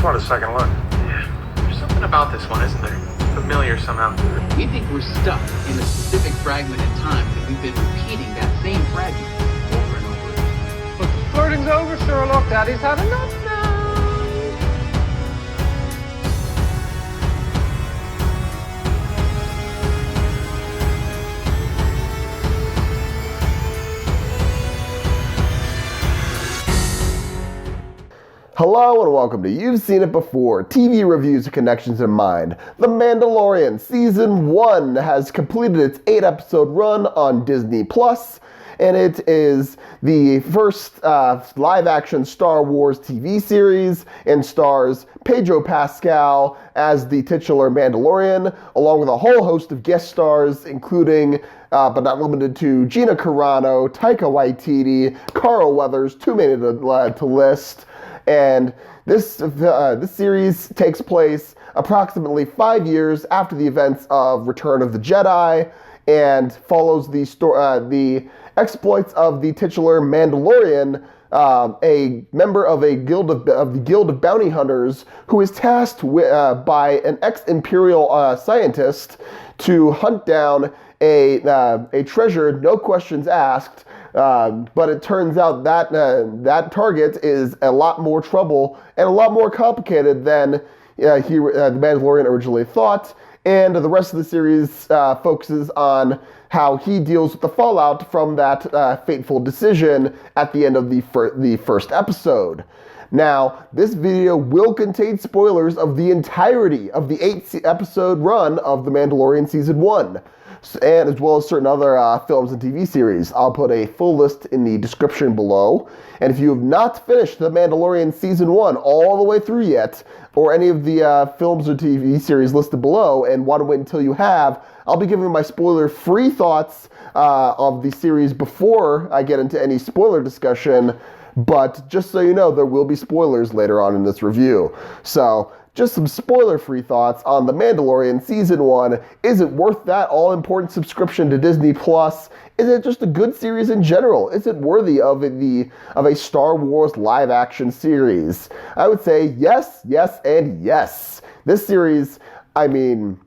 want a second look. Yeah, there's something about this one, isn't there? Familiar somehow. We think we're stuck in a specific fragment in time, and we've been repeating that same fragment over and over again. But the flirting's over, Sherlock. Daddy's had enough now. Hello and welcome to You've Seen It Before, TV reviews and connections in mind. The Mandalorian Season 1 has completed its 8-episode run on Disney+, and it is the first live-action Star Wars TV series and stars Pedro Pascal as the titular Mandalorian, along with a whole host of guest stars, including, but not limited to, Gina Carano, Taika Waititi, Carl Weathers, too many to list. And this series takes place approximately 5 years after the events of Return of the Jedi, and follows the exploits of the titular Mandalorian, a member of the Guild of Bounty Hunters, who is tasked by an ex-Imperial scientist to hunt down a treasure, no questions asked. But it turns out that that target is a lot more trouble and a lot more complicated than the Mandalorian originally thought. And the rest of the series focuses on how he deals with the fallout from that fateful decision at the end of the first episode. Now, this video will contain spoilers of the entirety of the 8-episode run of The Mandalorian Season 1. And as well as certain other films and TV series. I'll put a full list in the description below. And if you have not finished The Mandalorian Season 1 all the way through yet, or any of the films or TV series listed below, and want to wait until you have, I'll be giving my spoiler-free thoughts of the series before I get into any spoiler discussion. But just so you know, there will be spoilers later on in this review. So, just some spoiler-free thoughts on The Mandalorian Season 1. Is it worth that all-important subscription to Disney+? Is it just a good series in general? Is it worthy of a Star Wars live-action series? I would say yes, yes, and yes. This series, I mean,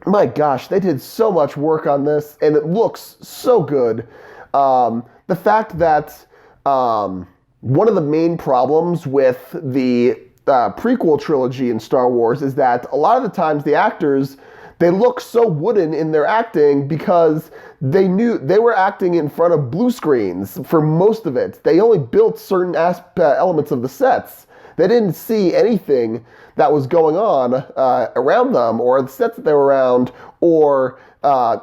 my gosh, they did so much work on this, and it looks so good. The fact that one of the main problems with the prequel trilogy in Star Wars is that a lot of the times the actors, they look so wooden in their acting because they knew they were acting in front of blue screens for most of it. They only built certain elements of the sets. They didn't see anything that was going on around them, or the sets that they were around, or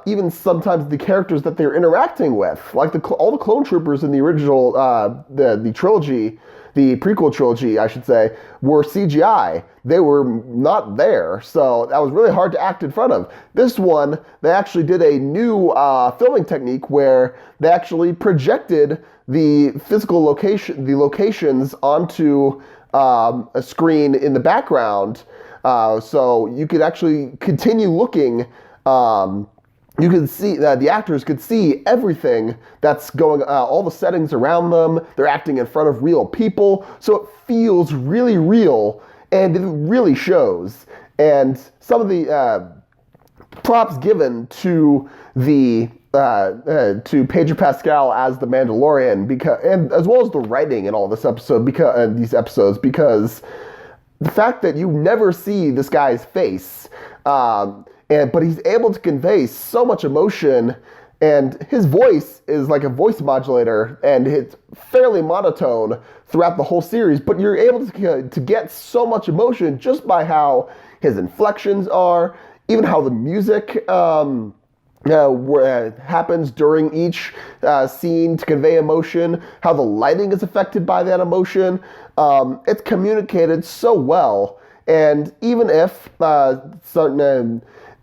even sometimes the characters that they're interacting with. Like all the clone troopers in the original, the trilogy, the prequel trilogy, I should say, were CGI. They were not there, so that was really hard to act in front of. This one, they actually did a new filming technique where they actually projected the physical locations onto a screen in the background, so you could actually continue looking. You can see that the actors could see everything that's going, all the settings around them. They're acting in front of real people, so it feels really real, and it really shows. And some of the props given to to Pedro Pascal as the Mandalorian, and as well as the writing in all this episode, these episodes, because the fact that you never see this guy's face. But he's able to convey so much emotion, and his voice is like a voice modulator, and it's fairly monotone throughout the whole series, but you're able to get so much emotion just by how his inflections are, even how the music happens during each scene to convey emotion, how the lighting is affected by that emotion. It's communicated so well, and even if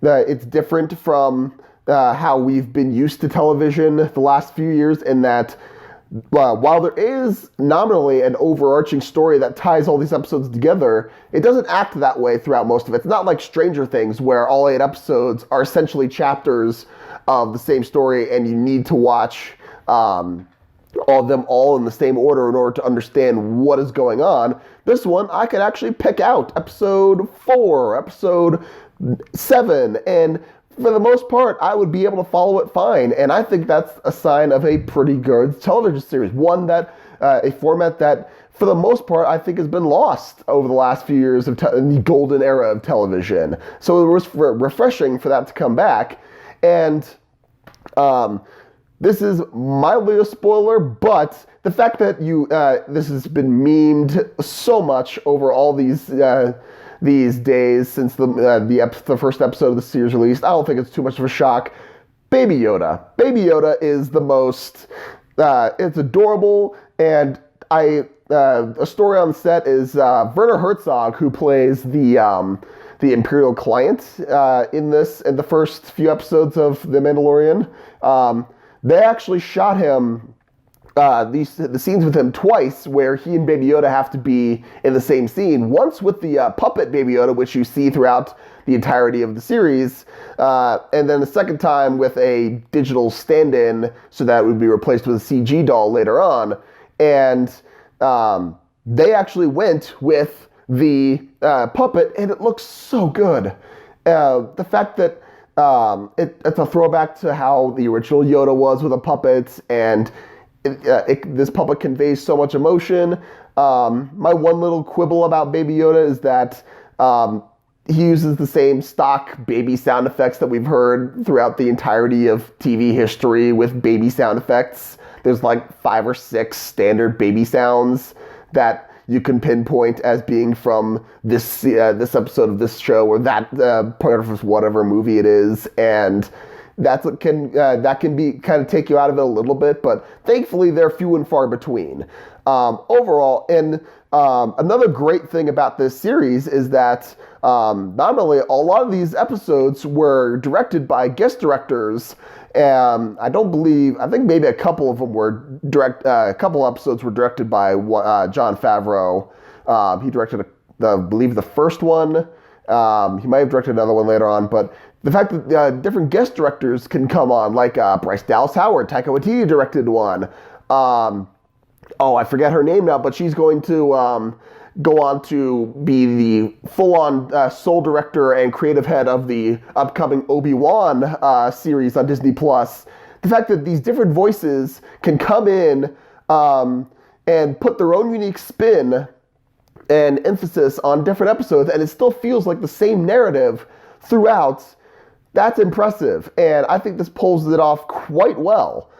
it's different from how we've been used to television the last few years, in that while there is nominally an overarching story that ties all these episodes together, it doesn't act that way throughout most of it. It's not like Stranger Things, where all 8 episodes are essentially chapters of the same story, and you need to watch all of them all in the same order in order to understand what is going on. This one, I could actually pick out episode 4, episode 7, and for the most part, I would be able to follow it fine. And I think that's a sign of a pretty good television series. One that, a format that, for the most part, I think has been lost over the last few years of in the golden era of television. So it was refreshing for that to come back. And this is mildly a spoiler, but the fact that this has been memed so much over all these days since the first episode of the series released, I don't think it's too much of a shock. Baby Yoda. Baby Yoda is the most, it's adorable, and a story on set is Werner Herzog, who plays the Imperial client in the first few episodes of The Mandalorian. They actually shot him, the scenes with him twice, where he and Baby Yoda have to be in the same scene. Once with the puppet Baby Yoda, which you see throughout the entirety of the series, and then the second time with a digital stand-in, so that it would be replaced with a CG doll later on. And they actually went with the puppet, and it looks so good. The fact that it's a throwback to how the original Yoda was with a puppet, and this puppet conveys so much emotion. My one little quibble about Baby Yoda is that he uses the same stock baby sound effects that we've heard throughout the entirety of TV history with baby sound effects. There's like 5 or 6 standard baby sounds that you can pinpoint as being from this episode of this show or that part of whatever movie it is, and that can be kind of take you out of it a little bit, but thankfully they're few and far between. Overall, and another great thing about this series is that not only a lot of these episodes were directed by guest directors. I think maybe a couple of them were a couple episodes were directed by Jon Favreau. He directed, I believe, the first one. He might have directed another one later on, but the fact that different guest directors can come on, like Bryce Dallas Howard, Taika Waititi directed one. I forget her name now, but she's going to go on to be the full-on sole director and creative head of the upcoming Obi-Wan series on Disney+. The fact that these different voices can come in and put their own unique spin and emphasis on different episodes, and it still feels like the same narrative throughout, that's impressive. And I think this pulls it off quite well.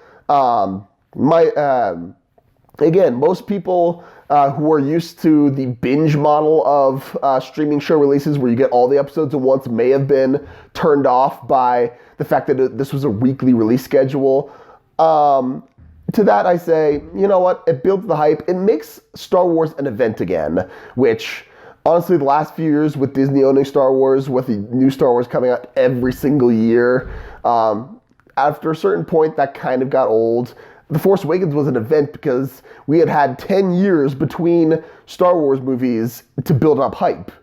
Again, most people who are used to the binge model of streaming show releases where you get all the episodes at once may have been turned off by the fact that this was a weekly release schedule. To that I say, you know what? It builds the hype. It makes Star Wars an event again, which honestly the last few years with Disney owning Star Wars, with the new Star Wars coming out every single year, after a certain point that kind of got old. The Force Awakens was an event because we had 10 years between Star Wars movies to build up hype.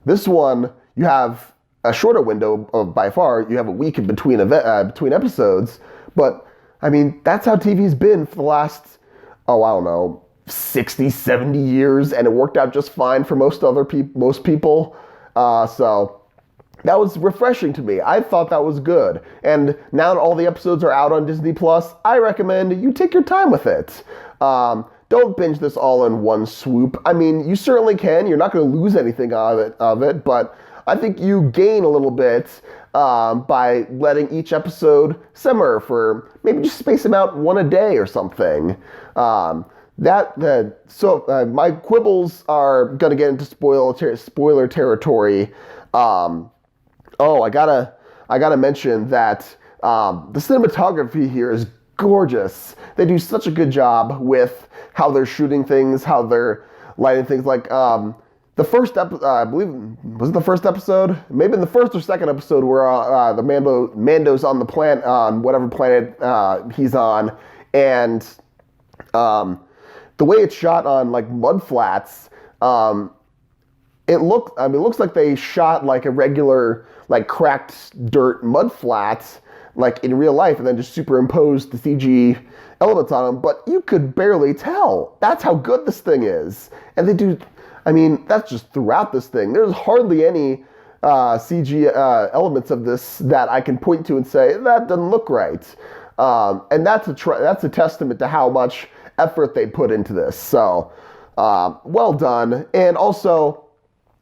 This one, you have a shorter window by far. You have a week in between episodes. But, I mean, that's how TV's been for the last, 60, 70 years. And it worked out just fine for most people. So that was refreshing to me. I thought that was good. And now that all the episodes are out on Disney+, I recommend you take your time with it. Don't binge this all in one swoop. I mean, you certainly can. You're not going to lose anything of it, but I think you gain a little bit by letting each episode simmer for maybe just space them out one a day or something. My quibbles are going to get into spoiler territory. I gotta mention that the cinematography here is gorgeous. They do such a good job with how they're shooting things, how they're lighting things. Like the first episode, I believe, was it the first episode? Maybe in the first or second episode where the Mando's on the planet, on whatever planet he's on, and the way it's shot on like mud flats. it looks like they shot like a regular, like cracked dirt mud flat, like in real life, and then just superimposed the CG elements on them, but you could barely tell. That's how good this thing is. And they do, I mean, that's just throughout this thing. There's hardly any CG elements of this that I can point to and say, that doesn't look right. And that's a testament to how much effort they put into this. So, well done. And also,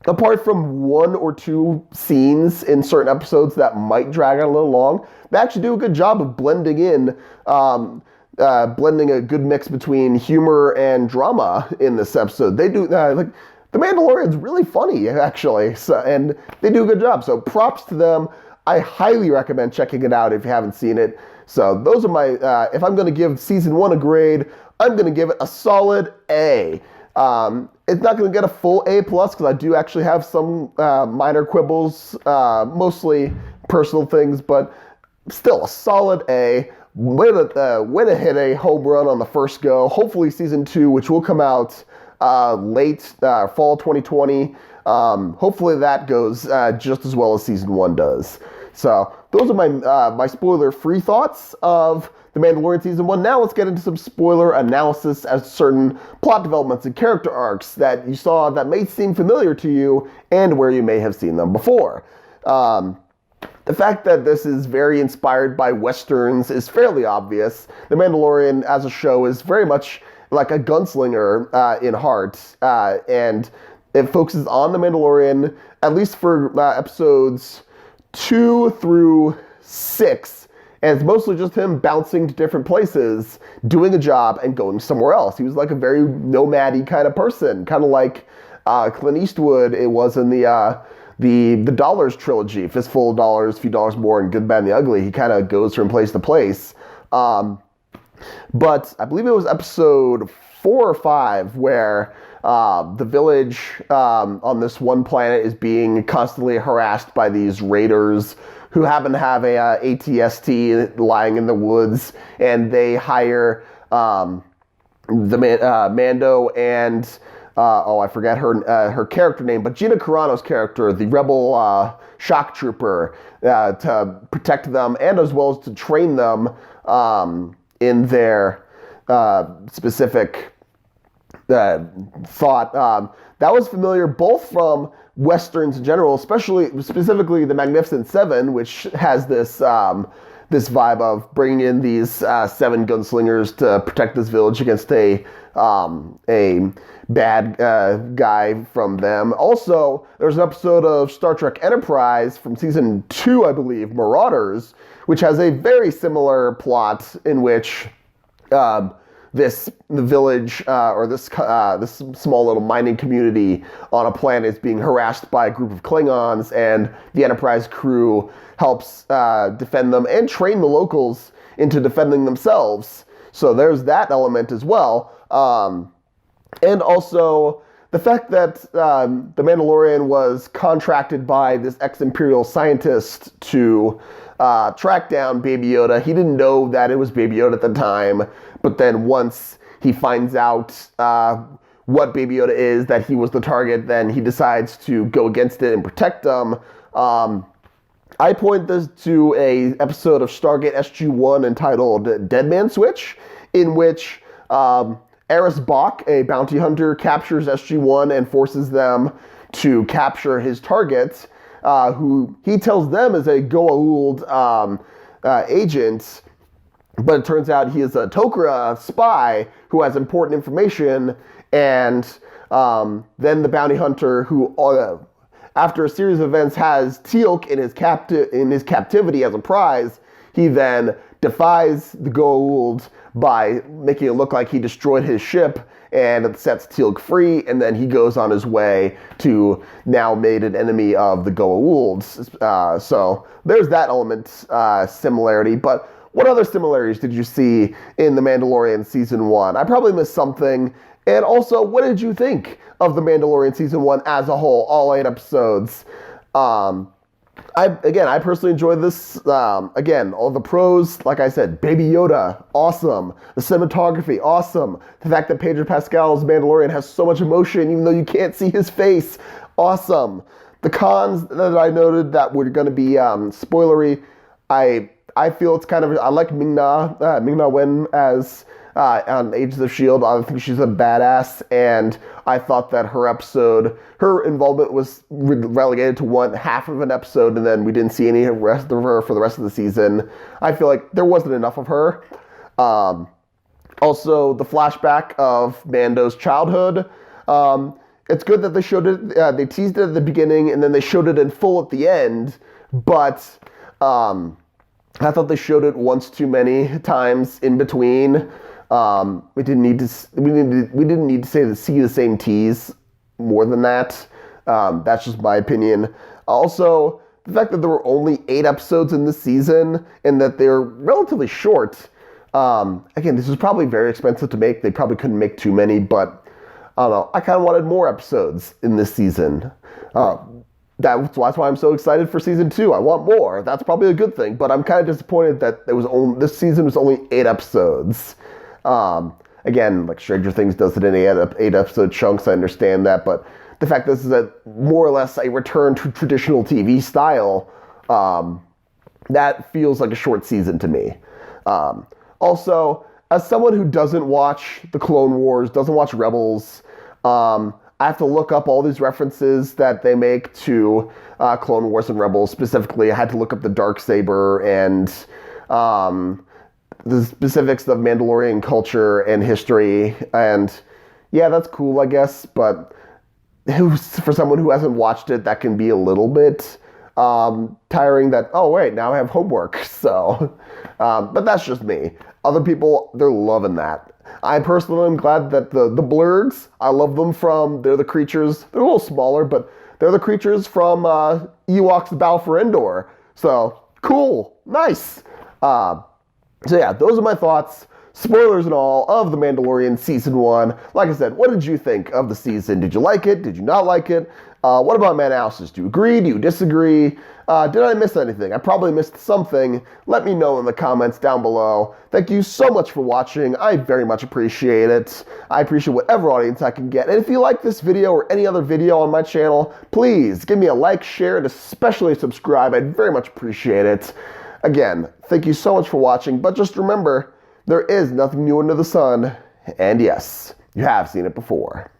apart from one or two scenes in certain episodes that might drag out a little long, they actually do a good job of blending in, blending a good mix between humor and drama in this episode. They do, like, The Mandalorian's really funny, actually, so, and they do a good job. So props to them. I highly recommend checking it out if you haven't seen it. So those are my, if I'm going to give season 1 a grade, I'm going to give it a solid A. It's not going to get a full A+, because I do actually have some minor quibbles, mostly personal things, but still a solid A. Way to hit a home run on the first go. Hopefully season 2, which will come out late fall 2020. Hopefully that goes just as well as season 1 does. So those are my spoiler-free thoughts of The Mandalorian season 1. Now let's get into some spoiler analysis as certain plot developments and character arcs that you saw that may seem familiar to you and where you may have seen them before. The fact that this is very inspired by Westerns is fairly obvious. The Mandalorian as a show is very much like a gunslinger in heart, and it focuses on the Mandalorian, at least for episodes 2 through 6, and it's mostly just him bouncing to different places, doing a job, and going somewhere else. He was like a very nomad-y kind of person, kind of like Clint Eastwood it was in the Dollars trilogy, Fistful of Dollars, Few Dollars More, and Good, Bad, and the Ugly. He kind of goes from place to place. But I believe it was episode 4 or 5 where the village on this one planet is being constantly harassed by these raiders who happen to have a AT-ST lying in the woods, and they hire Mando and I forget her character name, but Gina Carano's character, the rebel shock trooper, to protect them and as well as to train them in their specific thought. That was familiar both from Westerns in general, specifically the Magnificent Seven, which has this this vibe of bringing in these 7 gunslingers to protect this village against a bad guy from them. Also, there's an episode of Star Trek Enterprise from season 2, I believe, Marauders, which has a very similar plot in which the village or this small little mining community on a planet is being harassed by a group of Klingons, and the Enterprise crew helps defend them and train the locals into defending themselves. So there's that element as well. And also the fact that the Mandalorian was contracted by this ex-Imperial scientist to track down Baby Yoda. He didn't know that it was Baby Yoda at the time, but then once he finds out what Baby Yoda is, that he was the target, then he decides to go against it and protect them. I point this to a episode of Stargate SG-1 entitled Deadman Switch, in which Eris Bach, a bounty hunter, captures SG-1 and forces them to capture his target, who he tells them is a Goa'uld agent, but it turns out he is a Tok'ra spy who has important information, and then the bounty hunter, who after a series of events has Teal'c in his captivity as a prize, he then defies the Goa'uld by making it look like he destroyed his ship, and it sets Teal'c free, and then he goes on his way to now made an enemy of the Goa'ulds. So there's that element similarity, but what other similarities did you see in The Mandalorian Season 1? I probably missed something. And also, what did you think of The Mandalorian Season 1 as a whole, all 8 episodes? I personally enjoyed this. Again, all the pros, like I said, Baby Yoda, awesome. The cinematography, awesome. The fact that Pedro Pascal's Mandalorian has so much emotion, even though you can't see his face, Awesome. The cons that I noted that were going to be spoilery, I feel it's kind of, I like Ming-Na Wen as on Agents of S.H.I.E.L.D. I think she's a badass, and I thought that her involvement was relegated to one half of an episode, and then we didn't see any rest of her for the rest of the season. I feel like there wasn't enough of her. Also, the flashback of Mando's childhood. It's good that they showed it, they teased it at the beginning, and then they showed it in full at the end, but I thought they showed it once too many times in between. We didn't need to see the same tease more than that. That's just my opinion. Also, the fact that there were only 8 episodes in this season and that they're relatively short. Again, this was probably very expensive to make. They probably couldn't make too many, but I don't know. I kind of wanted more episodes in this season. That's why I'm so excited for season 2. I want more. That's probably a good thing, but I'm kind of disappointed that this season was only 8 episodes. Again, like Stranger Things does it in 8 episode chunks. I understand that, but the fact this is more or less a return to traditional TV style, that feels like a short season to me. Also, as someone who doesn't watch the Clone Wars, doesn't watch Rebels, I have to look up all these references that they make to Clone Wars and Rebels. Specifically, I had to look up the Darksaber and the specifics of Mandalorian culture and history. And yeah, that's cool, I guess. But for someone who hasn't watched it, that can be a little bit tiring that, oh, wait, now I have homework. So, but that's just me. Other people, they're loving that. I personally am glad that the blurgs, I love them they're the creatures, they're a little smaller, but they're the creatures from Ewok's Battle for Endor. So, cool, nice. So yeah, those are my thoughts, spoilers and all, of The Mandalorian Season 1. Like I said, what did you think of the season? Did you like it? Did you not like it? What about my analysis? Do you agree? Do you disagree? Did I miss anything? I probably missed something. Let me know in the comments down below. Thank you so much for watching. I very much appreciate it. I appreciate whatever audience I can get. And if you like this video or any other video on my channel, please give me a like, share, and especially subscribe. I'd very much appreciate it. Again, thank you so much for watching. But just remember, there is nothing new under the sun. And yes, you have seen it before.